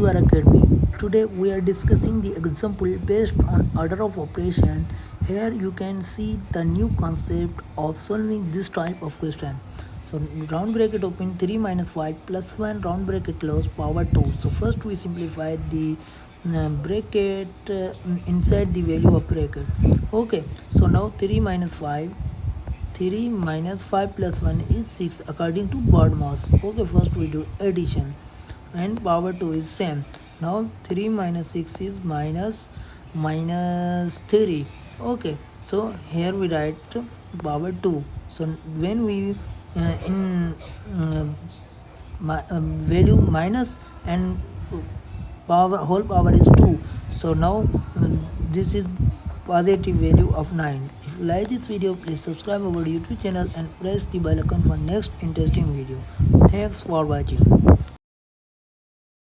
to our academy. Today we are discussing the example based on order of operation. Here you can see the new concept of solving this type of question. So round bracket open 3 minus 5 plus 1 round bracket close power 2. So first we simplify the bracket inside the value of bracket. Okay, so now 3 minus 5 plus 1 is 6 according to Bodmas. Okay, first we do addition and power 2 is same. Now 3 minus 6 is minus 3. Okay, so here we write power 2. So when we in value minus and power whole power is 2, so now this is positive value of 9. If you like this video, please subscribe our YouTube channel and press the bell icon for next interesting video. Thanks for watching.